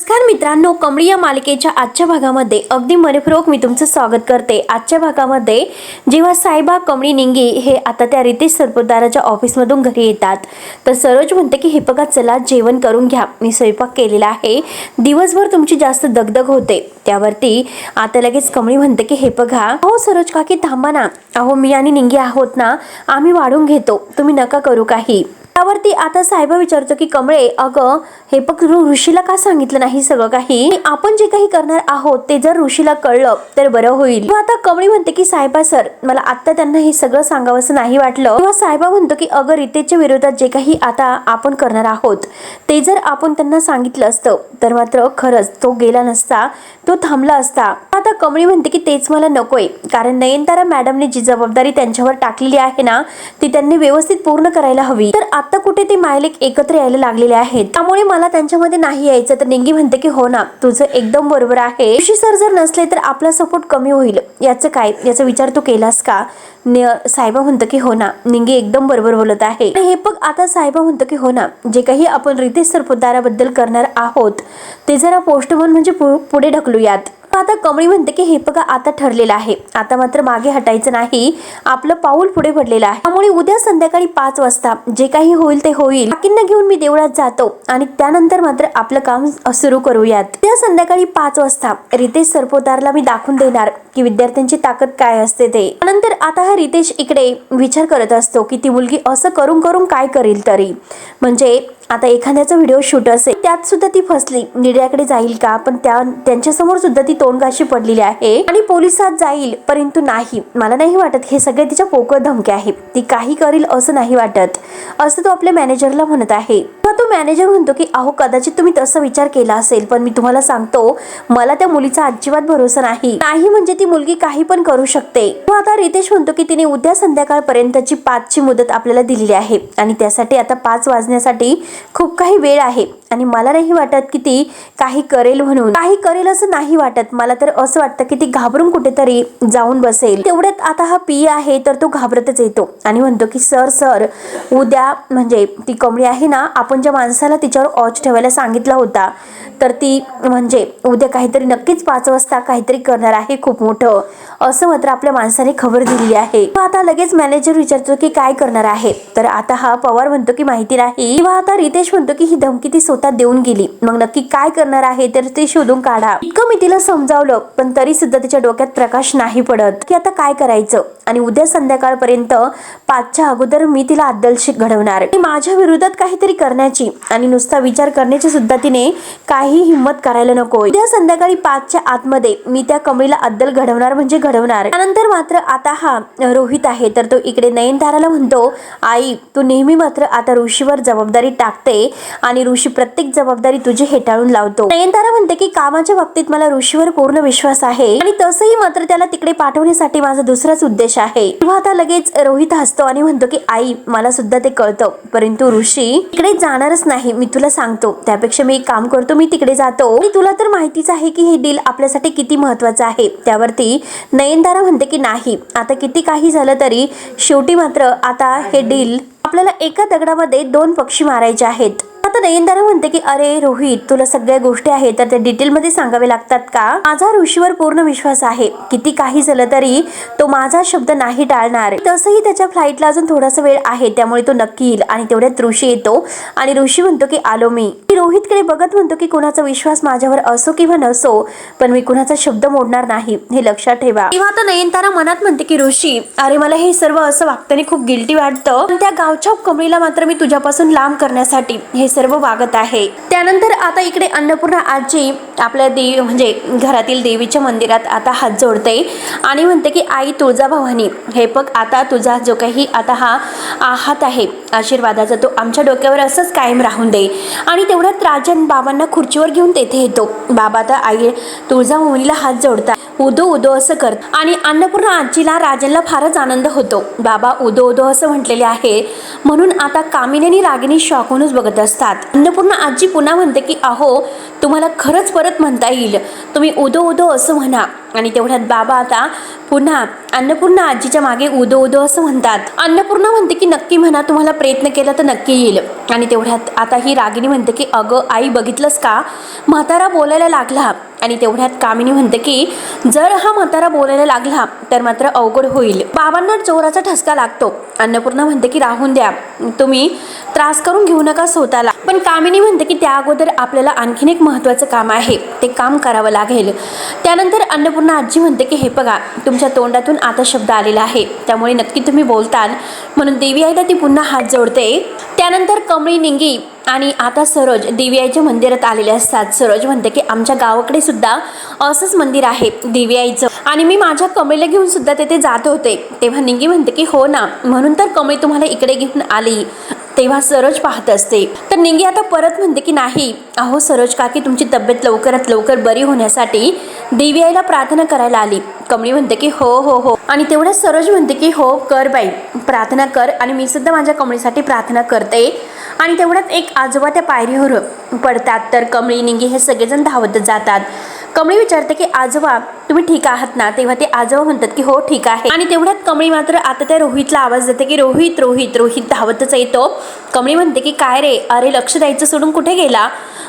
नमस्कार मित्रांनो, कमळी या मालिकेच्या आजच्या भागामध्ये अगदी मनपूर्वक मी तुमचं स्वागत करते। आजच्या भागामध्ये जेव्हा सायबा, कमळी, निंगी हे आता त्या रितेश सरपोतदाराच्या ऑफिसमधून घरी येतात तर सरोज म्हणते की हे बघा, चला जेवण करून घ्या, मी स्वयंपाक केलेला आहे, दिवसभर तुमची जास्त दगदग होते। त्यावरती आता लगेच कमळी म्हणते की हे बघा, हो सरोज काकी थांबा ना, अहो मी आणि निंगी आहोत ना, आम्ही वाढून घेतो, तुम्ही नका करू काही। त्यावरती आता सायबा विचारतो की कमळे, अगं हे बघ, ऋषीला का सांगितलं नाही सगळं काही, आपण जे काही करणार आहोत ते जर ऋषीला कळलं तर बरं होईल। आता कमळी म्हणते की सायबा सर, मला आता त्यांना हे सगळं सांगावंसं नाही वाटलं। तेव्हा सायबा म्हणतो की अगं, रितेशच्या विरोधात जे काही आता आपण करणार आहोत ते जर आपण त्यांना सांगितलं असतं तर मात्र खरंच तो गेला नसता, तो थांबला असता। आता कमळी म्हणते की तेच मला नकोय, कारण नयनतारा मॅडमने जी जबाबदारी त्यांच्यावर टाकलेली आहे ना ती त्यांनी व्यवस्थित पूर्ण करायला हवी। तर आता कुठे ते मायलेक एकत्र यायला लागलेले आहेत, त्यामुळे मला त्यांच्यामध्ये नाही यायचं। तर निंगी म्हणते की हो ना, तुझं एकदम बरोबर आहे, ऋषी सर जर नसले तर आपला सपोर्ट कमी होईल, याचं काय, याचा विचार तू केलास का? सायबा म्हणतो की हो ना, निंगी एकदम बरोबर बोलत आहे। हे बघ, आता सायबा म्हणतो की हो ना, जे काही आपण रितेश सरपोतदाराबद्दल करणार आहोत ते जरा पोस्टपोन म्हणजे पुढे ढकलूयात। आता कमळी म्हणते की हे बघा, आता ठरलेलं आहे, आता मात्र मागे हटायचं नाही, आपलं पाऊल पुढे पडलेलं आहे, त्यामुळे उद्या संध्याकाळी 5 वाजता जे काही होईल ते होईल, काकींना घेऊन मी देवळात जातो आणि त्यानंतर मात्र आपलं काम सुरू करूयात। त्या संध्याकाळी 5 वाजता रितेश सरपोतदारला मी दाखवून देणार की विद्यार्थ्यांची ताकद काय असते ते। नंतर आता हा रितेश इकडे विचार करत असतो की ती मुलगी असं करून करून काय करेल तरी, म्हणजे आता एखाद्याचा व्हिडिओ शूट असेल त्यात सुद्धा ती फसली, मीडियाकडे जाईल का, पण त्यांच्या समोर सुद्धा ती तोंडगाशी पडलेली आहे आणि पोलिसात जाईल, परंतु नाही, मला नाही वाटत हे सगळे तिच्या पोकळ धमक्या आहे, ती काही करेल असं नाही वाटत, असं तो आपल्या मॅनेजरला म्हणत आहे। तो मॅनेजर म्हणतो की अहो, कदाचित तुम्ही तसा विचार केला असेल, पण मी तुम्हाला सांगतो मला त्या मुलीचा अजिबात भरोसा नाही, म्हणजे ती मुलगी काही पण करू शकते। आता रितेश म्हणतो की तिने उद्या संध्याकाळपर्यंतची 5ची मुदत आपल्याला दिलेली आहे आणि त्यासाठी आता 5 वाजण्यासाठी खूप काही वेळ आहे आणि मला नाही वाटत की ती काही करेल, म्हणून काही करेल असं नाही वाटत, मला तर असं वाटतं की ती घाबरून कुठेतरी जाऊन बसेल। तेवढ्यात आता हा पी आहे तर तो घाबरतच येतो आणि म्हणतो की सर उद्या, म्हणजे ती कमळी आहे ना, आपण ज्या माणसाला तिच्यावर वॉच ठेवायला सांगितला होता तर ती म्हणजे उद्या काहीतरी नक्कीच 5 वाजता काहीतरी करणार आहे खूप मोठं, असं मात्र आपल्या माणसाने खबर दिलेली आहे। आता लगेच मॅनेजर विचारतो की काय करणार आहे, तर आता हा पवार म्हणतो की माहिती नाही। किंवा आता रितेश म्हणतो की ही धमकी ती स्वतः देऊन गेली, मग नक्की काय करणार आहे तर ते शोधून काढा। इतकं मी तिला समजावलं पण तरी सुद्धा तिच्या डोक्यात प्रकाश नाही पडत की आता काय करायचं, आणि उद्या संध्याकाळपर्यंत 5च्या अगोदर मी तिला अद्दलशीर घडवणार, माझ्या विरोधात काहीतरी करण्याची आणि नुसता विचार करण्याची सुद्धा तिने काही हिंमत करायला नको। उद्या संध्याकाळी 5च्या आतमध्ये मी त्या कमळीला अद्दल घडवणार म्हणजे घडवणार। त्यानंतर मात्र आता हा रोहित आहे तर तो इकडे नयनताराला म्हणतो, आई तू नेहमी मात्र आता ऋषीवर जबाबदारी टाकते आणि ऋषी प्रत्येक जबाबदारी तुझी हेटाळून लावतो। नयनतारा म्हणते की कामाच्या बाबतीत मला ऋषीवर पूर्ण विश्वास आहे आणि तसंही मात्र त्याला तिकडे पाठवण्यासाठी माझा दुसराच उद्देश आहे। तेव्हा आता लगेच रोहित हसतो आणि म्हणतो की आई मला सुद्धा ते कळतं, परंतु ऋषी तिकडे जाणारच नाही, मी तुला सांगतो, त्यापेक्षा मी एक काम करतो, मी तिकडे जातो आणि तुला तर माहितीच आहे की हे डील आपल्यासाठी किती महत्वाचं आहे। त्यावरती नयनतारा म्हणते की नाही, आता किती काही झालं तरी शेवटी मात्र आता हे डील आपल्याला एका दगडामध्ये 2 पक्षी मारायचे आहेत। आता नयनतारा म्हणते की अरे रोहित, तुला सगळ्या गोष्टी आहेत तर त्या डिटेलमध्ये सांगावे लागतात का? माझा ऋषीवर पूर्ण विश्वास आहे, किती काही झालं तरी तो माझा शब्द नाही टाळणार। तसंही त्याच्या फ्लाईटला अजून थोडासा वेळ आहे, त्यामुळे तो नक्की येईल आणि तेवढ्यात ऋषी येतो आणि ऋषी म्हणतो की आलो मी। रोहितकडे बघत म्हणतो की कुणाचा विश्वास माझ्यावर असो किंवा नसो, पण मी कुणाचा शब्द मोडणार नाही, हे लक्षात ठेवा। तेव्हा आता नयनतारा मनात म्हणते की ऋषी, अरे मला हे सर्व असं वागताना खूप गिल्टी वाटतं, पण त्या गावच्या कमळीला मात्र मी तुझ्यापासून लांब करण्यासाठी हे सर्व वागत आहे। त्यानंतर आता इकडे अन्नपूर्णा आजी आपल्या म्हणजे घरातील देवीच्या मंदिरात आता हात जोडते आणि म्हणते की आई तुळजाभवानी, हे बघ, आता तुझा जो काही आता हा हात आहे आशीर्वादाचा तो आमच्या डोक्यावर असंच कायम राहून दे। आणि तेवढ्यात राजन बाबांना खुर्चीवर घेऊन तेथे येतो। बाबा आता आई तुळजाभवानीला हात जोडतात, उदो उदो असं कर, आणि अन्नपूर्णा आजीला राजनला फारच आनंद होतो। बाबा उदो उदो असं म्हटलेले आहे म्हणून आता कामिनी आणि रागिनी शॉक होऊनच बघत असतात। अन्नपूर्णा आजी पुन्हा म्हणते की अहो, तुम्हाला खरंच परत म्हणता येईल, तुम्ही उदो उदो असं म्हणा। आणि तेवढ्यात बाबा आता पुन्हा अन्नपूर्णा आजीच्या मागे उदो उदो असं म्हणतात। अन्नपूर्णा म्हणते की नक्की म्हणा, तुम्हाला प्रयत्न केला तर नक्की येईल। आणि तेवढ्यात आता ही रागिनी म्हणते की अगं आई बघितलंस का, म्हातारा बोलायला लागला. आणि तेवढ्यात कामिनी म्हणते की जर हा म्हातारा बोलायला लागला तर मात्र अवघड होईल. बाबांना जोराचा ठसका लागतो. अन्नपूर्णा म्हणते की राहून द्या, तुम्ही त्रास करून घेऊ नका स्वतःला. पण कामिनी म्हणते की त्या अगोदर आपल्याला आणखीन एक महत्त्वाचं काम आहे, ते काम करावं लागेल. त्यानंतर अन्नपूर्णा आजी म्हणते की हे बघा, तुमच्या तोंडातून आता शब्द आलेला आहे, त्यामुळे नक्की तुम्ही बोलताल. म्हणून देवी आईला ती पुन्हा हात जोडते. त्यानंतर कमळी, निंगी आणि आता सरोज देवी आईच्या मंदिरात आलेले असतात. सरोज म्हणते की आमच्या गावाकडे सुद्धा असंच मंदिर आहे देवी आईचं, आणि मी माझ्या कमळीला घेऊन सुद्धा तेथे जात होते. तेव्हा निंगी म्हणते की हो ना, म्हणून तर कमळी तुम्हाला इकडे घेऊन आली. तेव्हा सरोज पाहत असते. तर निंगी आता परत म्हणते की नाही, अहो सरोज काकी तुमची तब्येत लवकरात लवकर बरी होण्यासाठी देवी आईला प्रार्थना करायला आली. कमळी म्हणते की हो हो हो, आणि तेवढ्या सरोज म्हणते की हो कर बाई, प्रार्थना कर, आणि मी सुद्धा माझ्या कमळीसाठी प्रार्थना करते. आणि तेवढ्यात एक आजोबा त्या पायरीवर पडतात. तर कमळी, निंगी हे सगळेजण धावत जातात. कमळी विचारते की आजोबा तुम्ही ठीक आहात ना. तेव्हा ते आजोबा म्हणतात की हो ठीक आहे. आणि तेवढ्यात कमळी मात्र आता त्या रोहितला आवाज देते की रोहित रोहित रोहित धावतच येतो. कमळी म्हणते की काय रे, अरे लक्ष द्यायचं सोडून कुठे गेला,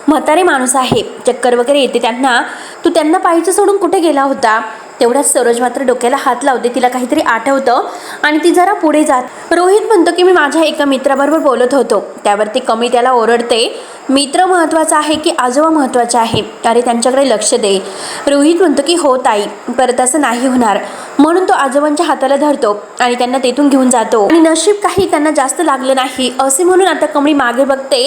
म्हातारे माणूस आहे, चक्कर वगैरे येते त्यांना, तू त्यांना पाहायचं सोडून कुठे गेला होता. तेवढ्याच सरोज मात्र डोक्याला हात लावते. तिला काहीतरी आठवतं आणि ती जरा पुढे जात. रोहित म्हणतो की मी माझ्या एका मित्राबरोबर बोलत होतो. त्यावरती कमळी त्याला ओरडते, मित्र महत्त्वाचा आहे की आजोबा महत्त्वाचे आहे, अरे त्यांच्याकडे लक्ष दे. रोहित म्हणतो की हो ताई, परत असं नाही होणार. म्हणून तो आजोबांच्या हाताला धरतो आणि त्यांना तेथून घेऊन जातो. आणि नशीब काही त्यांना जास्त लागलं नाही असे म्हणून आता कमळी मागे बघते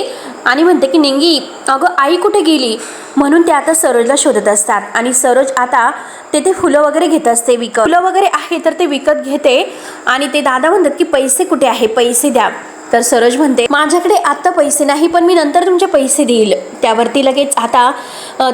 आणि म्हणते की निंगी अगं आई कुठे गेली. म्हणून ते आता सरोजला शोधत असतात. आणि सरोज आता तेथे फुलं वगैरे घेत असते विकत. फुलं वगैरे आहे तर ते विकत घेते. आणि ते दादा म्हणतात की पैसे कुठे आहे, पैसे द्या. तर सरोज म्हणते माझ्याकडे आत्ता पैसे नाही, पण मी नंतर तुमचे पैसे देईल. त्यावरती लगेच आता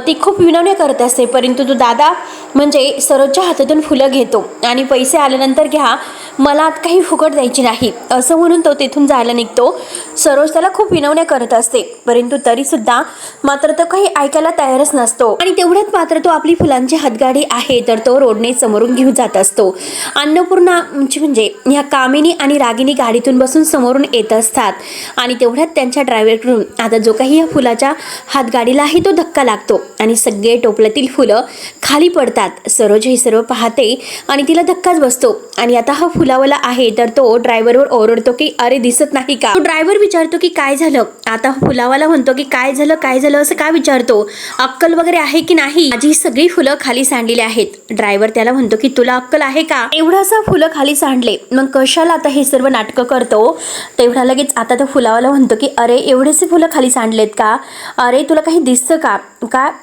ती खूप विनवण्या करत असते. परंतु तो दादा म्हणजे सरोजच्या हातातून फुलं घेतो आणि पैसे आल्यानंतर घ्या, मला आता काही फुकट द्यायची नाही असं म्हणून तो तेथून जायला निघतो. सरोज त्याला खूप विनवण्या करत असते, परंतु तरीसुद्धा मात्र तो काही ऐकायला तयारच नसतो. आणि तेवढ्यात मात्र तो आपली फुलांची हातगाडी आहे तर तो रोडने समोरून घेऊन जात असतो. अन्नपूर्णा म्हणजे ह्या कामिनी आणि रागिनी गाडीतून बसून समोरून येत असतात. आणि तेवढ्यात त्यांच्या ड्रायव्हरकडून आता जो काही या फुलाच्या हातगाडीला आहे तो धक्का लागतो आणि सगळे टोपल्यातील फुलं खाली पडतात. सरोज हे सर्व पाहते आणि तिला धक्काच बसतो. आणि आता हा फुलावाला आहे तर तो ड्रायव्हरवर ओरडतो की अरे दिसत नाही का. तो ड्रायव्हर विचारतो की काय झालं. आता फुलावाला म्हणतो की काय झालं असं का विचारतो, अक्कल वगैरे आहे की नाही, माझी सगळी फुलं खाली सांडलेली आहेत. ड्रायव्हर त्याला म्हणतो की तुला अक्कल आहे का, एवढासा फुलं खाली सांडले मग कशाला आता हे सर्व नाटकं करतो. तेवढा लगेच आता तो फुलावाला म्हणतो की अरे एवढेसे फुलं खाली सांडलेत का, अरे तुला काही दिसतं का,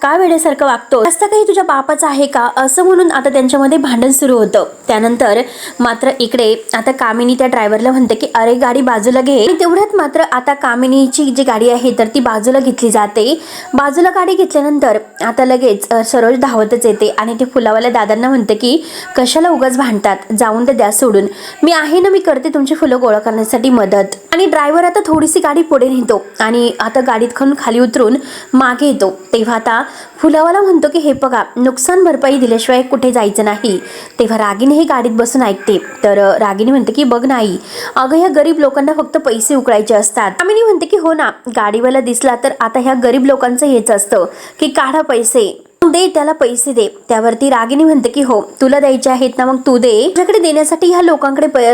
का वेड्यासारखं वागतो, रस्ता काही तुझ्या बापाचा आहे का, असं म्हणून आता त्यांच्यामध्ये भांडण सुरू होतं. त्यानंतर मात्र इकडे आता कामिनी त्या ड्रायव्हरला म्हणते की अरे गाडी बाजूला घे. आणि तेवढ्यात मात्र आता कामिनीची जी गाडी आहे तर ती बाजूला घेतली जाते. बाजूला गाडी घेतल्यानंतर आता लगेच सरोज धावतच येते आणि ते फुलावाल्या दादांना म्हणते की कशाला उगाच भांडतात, जाऊन ते द्या सोडून, मी आहे ना, मी करते तुमची फुलं गोळा करण्यासाठी मदत. आणि ड्रायव्हर आता थोडीशी गाडी पुढे नेतो आणि आता गाडीत खाली उतरून मागे येतो. तेव्हा आता फुलावाला म्हणतो की हे बघा, नुकसान भरपाई दिल्याशिवाय कुठे जायचं नाही. तेव्हा रागिनी हे गाडीत बसून ऐकते. तर रागिनी म्हणते की बघ नाही, अगं ह्या गरीब लोकांना फक्त पैसे उकळायचे असतात. कामिनी म्हणते की हो ना, गाडीवाला दिसला तर आता ह्या गरीब लोकांचं हेच असतं की काढा पैसे, दे त्याला पैसे दे. त्यावरती रागिनी म्हणते की हो तुला द्यायचे आहेत ना, मग तू दे, तुझ्याकडे देण्यासाठी ह्या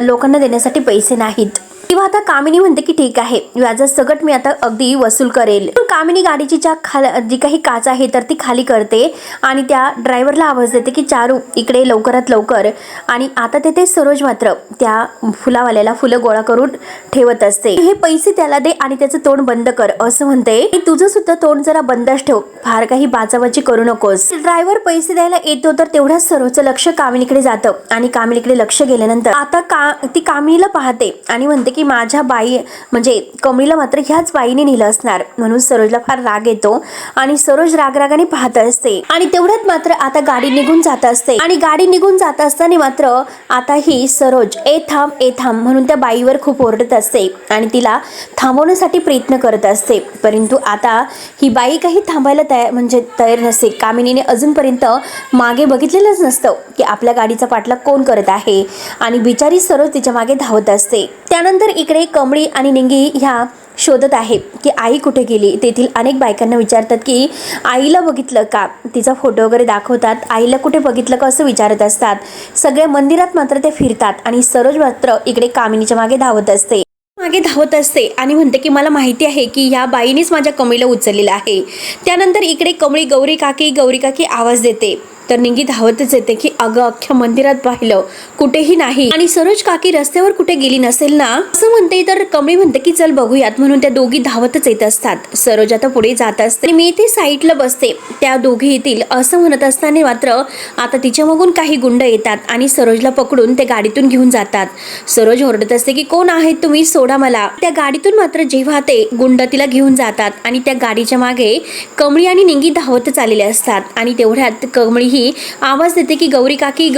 लोकांना देण्यासाठी पैसे नाहीत. किंवा आता कामिनी म्हणते की ठीक आहे, व्याजासकट मी आता अगदी वसूल करेल. कामिनी गाडीची जी काही काच आहे तर ती खाली करते आणि त्या ड्रायव्हरला आवाज देते की चारू इकडे लवकरात लवकर. आणि आता तेथे सरोज मात्र त्या फुलावाल्याला फुलं गोळा करून ठेवत असते. हे पैसे त्याला दे आणि त्याचं तोंड बंद कर असं म्हणते. तुझं सुद्धा तोंड जरा बंदच ठेव, फार काही बाचाबाची करू नकोस. ड्रायव्हर पैसे द्यायला येतो तर तेवढ्याच सरोजचं लक्ष कामिनीकडे जातं. आणि कामिनीकडे लक्ष गेल्यानंतर आता ती कामिनीला पाहते आणि म्हणते की माझ्या बाई म्हणजे कमळीला मात्र ह्याच बाईने नेलं असणार. म्हणून सरोजला फार राग येतो आणि सरोज रागाने पाहत असते. आणि तेवढ्यात मात्र आता गाडी निघून जात असते. आणि गाडी निघून जात असताना मात्र आता ही सरोज ए थांब म्हणून त्या बाईवर खूप ओरडत असते आणि तिला थांबवण्यासाठी प्रयत्न करत असते. परंतु आता ही बाई काही थांबायला तयार नसते. कामिनीने अजूनपर्यंत मागे बघितलेलंच नसतं की आपल्या गाडीचा पाठलाग कोण करत आहे आणि बिचारी सरोज तिच्या मागे धावत असते. त्यानंतर इकडे कमळी आणि निंगी ह्या शोधत आहे की आई कुठे गेली. तेथील अनेक बायकांना विचारतात की आईला बघितलं का, तिचा फोटो वगैरे दाखवतात, आईला कुठे बघितलं का असं विचारत असतात. सगळ्या मंदिरात मात्र ते फिरतात आणि सरोज मात्र इकडे कामिनीच्या मागे धावत असते आणि म्हणते की मला माहिती आहे की ह्या बाईनेच माझ्या कमळीला उचललेलं आहे. त्यानंतर इकडे कमळी गौरी काकी आवाज देते. तर निंगी धावतच येते की अगं अख्ख्या मंदिरात पाहिलं कुठेही नाही आणि सरोज काकी रस्त्यावर कुठे गेली नसेल ना असं म्हणते. तर कमळी म्हणते की चल बघूयात, म्हणून त्या दोघी धावतच येत असतात. सरोज आता पुढे जात असते, मी इथे साईडला बसते, त्या दोघी येतील असं म्हणत असताना मात्र आता तिच्या मागून काही गुंड येतात आणि सरोजला पकडून त्या गाडीतून घेऊन जातात. सरोज ओरडत असते की कोण आहेत तुम्ही, सोडा मला. त्या गाडीतून मात्र जेव्हा ते गुंड तिला घेऊन जातात आणि त्या गाडीच्या मागे कमळी आणि निंगी धावतच आलेले असतात आणि तेवढ्यात कमळी आवाज देते की गौरी काकी.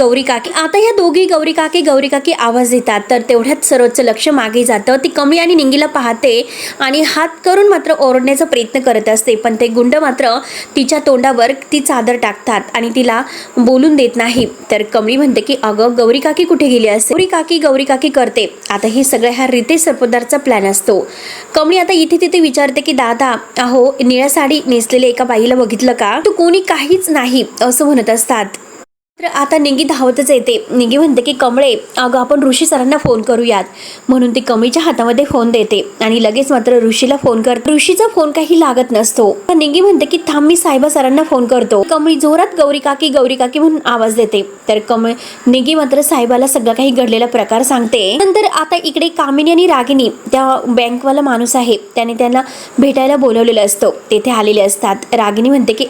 आता या दोघी गौरी काकी आवाज देतात. तर तेवढ्यात सरोजचं लक्ष मागे जातं. ती कमळी आणि निंगीला पाहते आणि हात करून मात्र ओरडण्याचा प्रयत्न करत असते, पण ते गुंड मात्र तिच्या तोंडावर ती चादर टाकतात आणि तिला बोलून देत नाही. तर कमळी म्हणते की अगं गौरी काकी कुठे गेली असेल. गौरी काकी करते. आता हे सगळं ह्या रितेश सरपोतदारचा प्लॅन असतो. कमळी आता इथे तिथे विचारते की दादा, अहो निळ्या साडी नेसलेल्या एका बाईला बघितलं का. तू कोणी काहीच नाही असं म्हणत असतात. तर आता निंगी धावतच येते. निंगी म्हणते की कमळे, अगं आपण ऋषी सरांना फोन करूयात, म्हणून ती कमळीच्या हातामध्ये फोन देते आणि लगेच मात्र ऋषीला फोन करते. ऋषीचा फोन काही लागत नसतो. निंगी म्हणते की थांब मी सायबा सरांना फोन करतो. कमळी जोरात गौरी काकी म्हणून आवाज देते. तर निंगी मात्र साहेबाला सगळं काही घडलेला प्रकार सांगते. नंतर आता इकडे कामिनी आणि रागिनी, त्या बँकवाला माणूस आहे त्याने त्यांना भेटायला बोलवलेलं असतं, तेथे आलेले असतात. रागिनी म्हणते की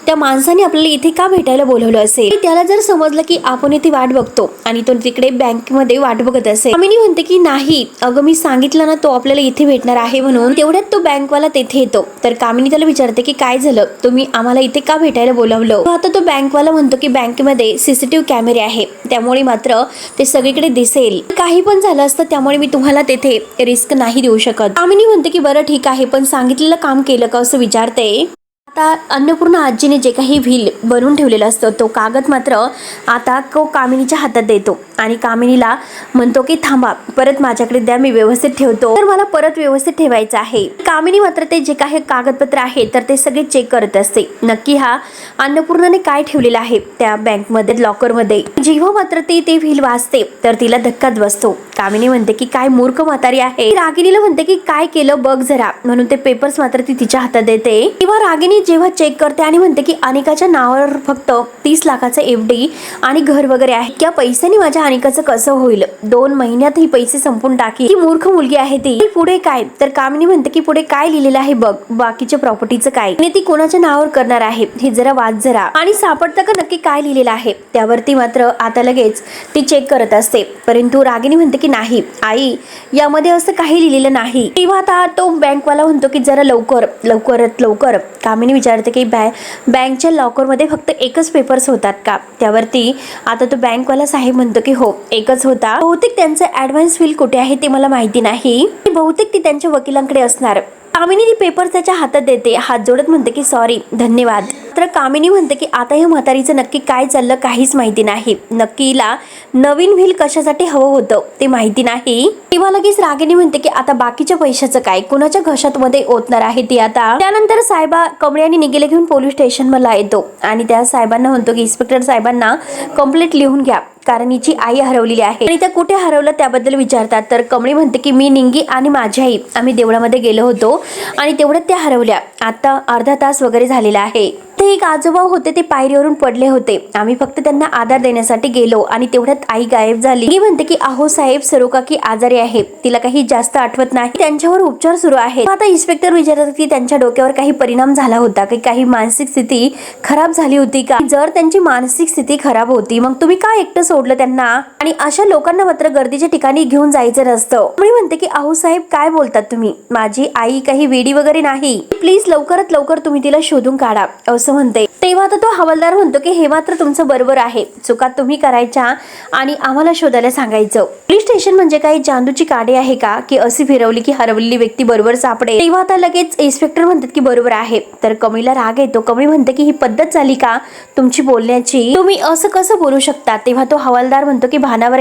त्या माणसाने आपल्याला इथे का भेटायला बोलवलं असेल. त्याला जर समजलं की आपण इथे वाट बघतो आणि तो तिकडे बँकेमध्ये वाट बघत असेल. कामिनी म्हणते की नाही, अगं मी सांगितलं ना तो आपल्याला इथे भेटणार आहे म्हणून. तेवढ्यात तो बँकवाला तेथे येतो. तर कामिनी त्याला विचारते की काय झालं, तुम्ही आम्हाला इथे का भेटायला बोलावलं. आता तो बँकवाला म्हणतो की बँकेमध्ये CCTV कॅमेरे आहे, त्यामुळे मात्र ते सगळीकडे दिसेल. काही पण झालं असतं त्यामुळे मी तुम्हाला तेथे रिस्क नाही देऊ शकत. कामिनी म्हणते की बरं ठीक आहे, पण सांगितलेलं काम केलं का असं विचारते. आता अन्नपूर्णा आजीने जे काही व्हील बनवून ठेवलेलं असतं तो कागद मात्र आता कामिनीच्या हातात देतो आणि कामिनीला म्हणतो की थांबा, परत माझ्याकडे द्या, मी व्यवस्थित ठेवतो. तर मला परत व्यवस्थित ठेवायचं आहे. कामिनी मात्र ते जे काही कागदपत्र आहे तर ते सगळे चेक करत असते. नक्की हा अन्नपूर्णाने काय ठेवलेलं आहे त्या बँकमध्ये लॉकरमध्ये. जेव्हा मात्र ते व्हील वाचते तर तिला धक्काच बसतो. कामिनी म्हणते की काय मूर्ख म्हातारी आहे. रागिनीला म्हणते की काय केलं बघ जरा, म्हणून ते पेपर्स मात्र ती तिच्या हातात देते. तेव्हा रागिनी जेव्हा चेक करते आणि म्हणते की अनिकाच्या नावावर फक्त 30 लाखाचं FD आणि घर वगैरे आहे, त्या पैशाने माझ्या अनिकाचं कसं होईल, 2 महिन्यात ही पैसे संपून टाकी. ती मूर्ख मुलगी आहे ती. पुढे काय, तर कामिनी म्हणते की पुढे काय लिहिलेलं आहे बघ, बाकीच्या प्रॉपर्टीचं काय आणि ती कोणाच्या नावावर करणार आहे हे जरा वाच जरा, आणि सापडतं का नक्की काय लिहिलेलं आहे. त्यावरती मात्र आता लगेच ती चेक करत असते. परंतु रागिनी म्हणते की नाही आई, यामध्ये असं काही लिहिलेलं नाही. तेव्हा आता तो बँकवाला म्हणतो की जरा लवकर. कामिनी विचारते की बँकच्या लॉकरमध्ये फक्त एकच पेपर्स होतात का. त्यावरती आता तो बँकवाला साहेब म्हणतो की हो एकच होता. बहुतेक त्यांचं ॲडव्हान्स बिल कुठे आहे ते मला माहिती नाही, बहुतेक ती त्यांच्या वकिलांकडे असणार. कामिनी ती पेपर त्याच्या हातात देते, हात जोडत म्हणते की सॉरी, धन्यवाद. तर कामिनी म्हणते की आता या म्हातारीचं नक्की काय चाललं काहीच माहिती नाही. नक्कीला नवीन व्हील कशासाठी हवं होतं ते माहिती नाही. तेव्हा लगेच रागिनी म्हणते की आता बाकीच्या पैशाचं काय, कुणाच्या घशात मध्ये ओतणार आहे ती आता. त्यानंतर साहेबा कमळे आणि निगीला घेऊन पोलीस स्टेशनला येतो आणि त्या साहेबांना म्हणतो की इन्स्पेक्टर साहेबांना कंप्लेंट लिहून घ्या, कारण हिची आई हरवलेली आहे आणि त्या कुठे हरवलं त्याबद्दल विचारतात. तर कमळी म्हणते की मी, निंगी आणि माझी आई आम्ही देवळामध्ये गेलो होतो आणि तेवढ्यात त्या हरवल्या. आता अर्धा तास वगैरे झालेला आहे. ते एक आजोबा होते, ते पायरीवरून पडले होते, आम्ही फक्त त्यांना आधार देण्यासाठी गेलो आणि तेवढ्यात आई गायब झाली. निंगी म्हणते की अहो साहेब, सरोकाकी आजारी आहे, तिला काही जास्त आठवत नाही, त्यांच्यावर उपचार सुरू आहेत. आता इन्स्पेक्टर विचारतात की त्यांच्या डोक्यावर काही परिणाम झाला होता की काही मानसिक स्थिती खराब झाली होती का. जर त्यांची मानसिक स्थिती खराब होती मग तुम्ही का एकटं सोडलं त्यांना, आणि अशा लोकांना मात्र गर्दीच्या ठिकाणी घेऊन जायचं नसतं. मी म्हणते की अहो साहेब काय बोलतात तुम्ही, माझी आई काही वेडी वगैरे नाही, प्लीज लवकरात लवकर तुम्ही तिला शोधून काढा असं असं म्हणते. तेव्हा आता तो हवालदार म्हणतो की हे मात्र तुमचं बरोबर आहे, चुका तुम्ही करायच्या आणि आम्हाला शोधायला सांगायचं. पोलीस स्टेशन म्हणजे काही जादूची काडी आहे का की अशी फिरवली की हरवलेली व्यक्ती बरोबर सापडे. तेव्हा आता लगेच इन्स्पेक्टर म्हणतात की बरोबर आहे. तर कमळीला राग येतो. कमळी म्हणते की ही पद्धत झाली का तुमची बोलण्याची, तुम्ही असं कसं बोलू शकता. तेव्हा तो हवालदार म्हणतो की भानावर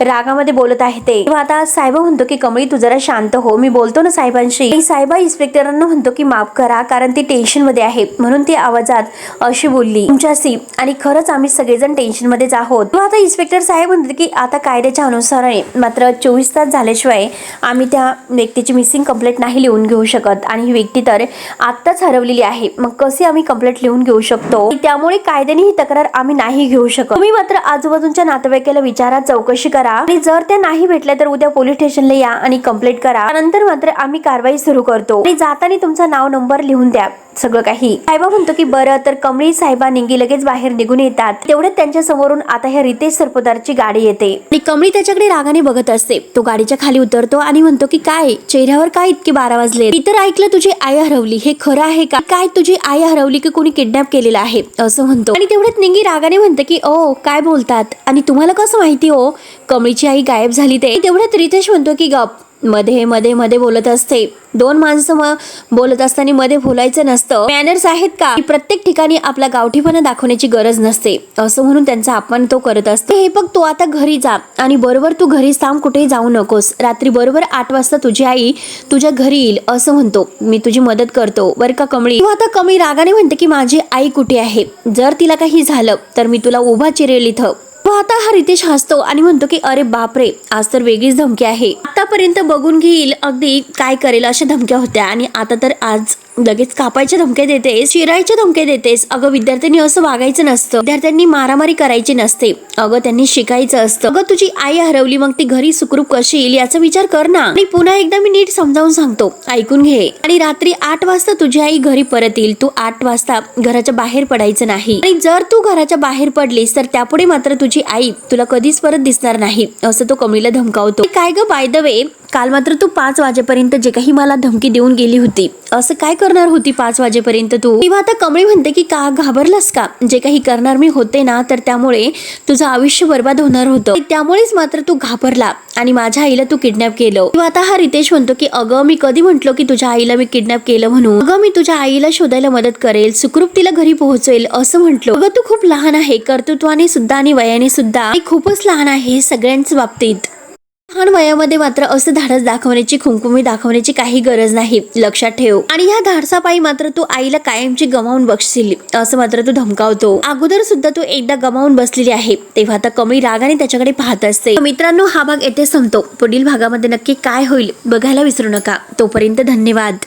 रागामध्ये बोलत आहे ते. तेव्हा आता साहेब म्हणतो की कमळी तू जरा शांत हो, मी बोलतो ना साहेबांशी. साहेबा इन्स्पेक्टरांना म्हणतो की माफ करा कारण ती टेन्शन मध्ये आहे म्हणून ती आवाजात अशी बोलली तुमच्याशी, आणि खरंच आम्ही सगळेजण टेन्शन मध्येच आहोत. तेव्हा आता इन्स्पेक्टर साहेब म्हणतात की आता कायद्याच्या अनुसाराने मात्र 24 तास झाल्याशिवाय आम्ही त्या व्यक्तीची मिसिंग कंप्लेंट नाही लिहून घेऊ शकत, आणि ही व्यक्ती तर आत्ताच हरवलेली आहे, मग कशी आम्ही कंप्लेंट लिहून घेऊ शकतो. त्यामुळे कायद्याने ही तक्रार आम्ही नाही घेऊ शकत. तुम्ही मात्र आजूबाजूच्या नातेवाईकाला विचारा, चौकशी करा, आणि जर त्या नाही भेटल्या तर उद्या पोलीस स्टेशनला या आणि कंप्लेंट करा. नंतर मात्र आम्ही कारवाई सुरू करतो, आणि जाताना तुमचा नाव नंबर लिहून द्या सगळं काही. साहेबा म्हणतो की बरं. तर कमळी साहेबा निंगी लगेच बाहेर निघून येतात. तेवढ्यात त्यांच्या समोरून आता ह्या रितेश सरपोतदारची गाडी येते आणि कमळी त्याच्याकडे रागाने बघत असते. तो गाडीच्या खाली उतरतो आणि म्हणतो की काय चेहऱ्यावर काय इतके 12 वाजले, मी तर ऐकलं तुझी आई हरवली, हे खरं आहे का, काय तुझी आई हरवली की कोणी किडनॅप केलेला आहे असं म्हणतो. आणि तेवढ्यात निंगी रागाने म्हणते की ओ काय बोलतात आणि तुम्हाला कसं माहिती हो कमळीची आई गायब झाली ते. तेवढ्यात रितेश म्हणतो की गप, मध्ये मध्ये मध्ये बोलत असते, दोन माणसं बोलत असताना मध्ये बोलायचं नसतं, मॅनर्स आहेत का, प्रत्येक ठिकाणी आपला गावठीपणा दाखवण्याची गरज नसते असं म्हणून त्यांचा अपमान तो करत असते. हे बघ तू आता घरी जा आणि बरोबर तू घरी थांब, कुठेही जाऊ नकोस, रात्री बरोबर 8 वाजता तुझी आई तुझ्या घरी येईल असं म्हणतो, मी तुझी मदत करतो बरं का कमळी. तू आता कमळी रागाने म्हणते की माझी आई कुठे आहे, जर तिला काही झालं तर मी तुला उभा चिरेल इथं. आता हा रितेश हसतो आणि म्हणतो की अरे बापरे, आज तर वेगळीच धमकी आहे, आतापर्यंत बघून घेईल अगदी काय करेल अशा धमक्या होत्या, आणि आता तर आज लगेच कापायच्या धमक्या देतेस, चिरायच्या धमक्या देतेस. अगं विद्यार्थ्यांनी असं वागायचं नसतं, विद्यार्थ्यांनी मारामारी करायची नसते, अगं त्यांनी शिकायचं असतं. अगं तुझी आई हरवली, मग ती घरी सुखरूप कशी येईल याचा विचार कर ना. आणि पुन्हा एकदा मी नीट समजावून सांगतो, ऐकून घे. आणि रात्री 8 वाजता तुझी आई घरी परत येईल, तू 8 वाजता घराच्या बाहेर पडायचं नाही, आणि जर तू घराच्या बाहेर पडलीस तर त्यापुढे मात्र तुझी आई तुला कधीच परत दिसणार नाही असं तो कमळीला धमकावतो. काय ग बाय द वे, काल मात्र तू 5 वाजेपर्यंत जे काही मला धमकी देऊन गेली होती, असं काय करणार होती 5 वाजेपर्यंत तू. किंवा आता कमळी म्हणते की का घाबरलास का, जे काही करणार मी होते ना तर त्यामुळे तुझं आयुष्य बर्बाद होणार होतं, त्यामुळेच मात्र तू घाबरला आणि माझ्या आईला तू किडनॅप केलं. किंवा आता हा रितेश म्हणतो की अगं मी कधी म्हंटलो की तुझ्या आईला मी किडनॅप केलं म्हणून, अगं मी तुझ्या आईला शोधायला मदत करेल, सुखरूप तिला घरी पोहोचवेल असं म्हंटलो. अगं तू खूप लहान आहे, कर्तृत्वाने सुद्धा आणि वयाने सुद्धा खूपच लहान आहे सगळ्यांच बाबतीत. लहान वयामध्ये मात्र असं धाडस दाखवण्याची, खुमखुमी दाखवण्याची काही गरज नाही, लक्षात ठेव. आणि ह्या धाडसापायी मात्र तू आईला कायमची गमावून बसशील असं मात्र तू धमकावतो. अगोदर सुद्धा तू एकदा गमावून बसलेली आहे. तेव्हा आता कमळी रागाने त्याच्याकडे पाहत असते. मित्रांनो हा भाग येथे संपतो. पुढील भागामध्ये नक्की काय होईल बघायला विसरू नका. तोपर्यंत धन्यवाद.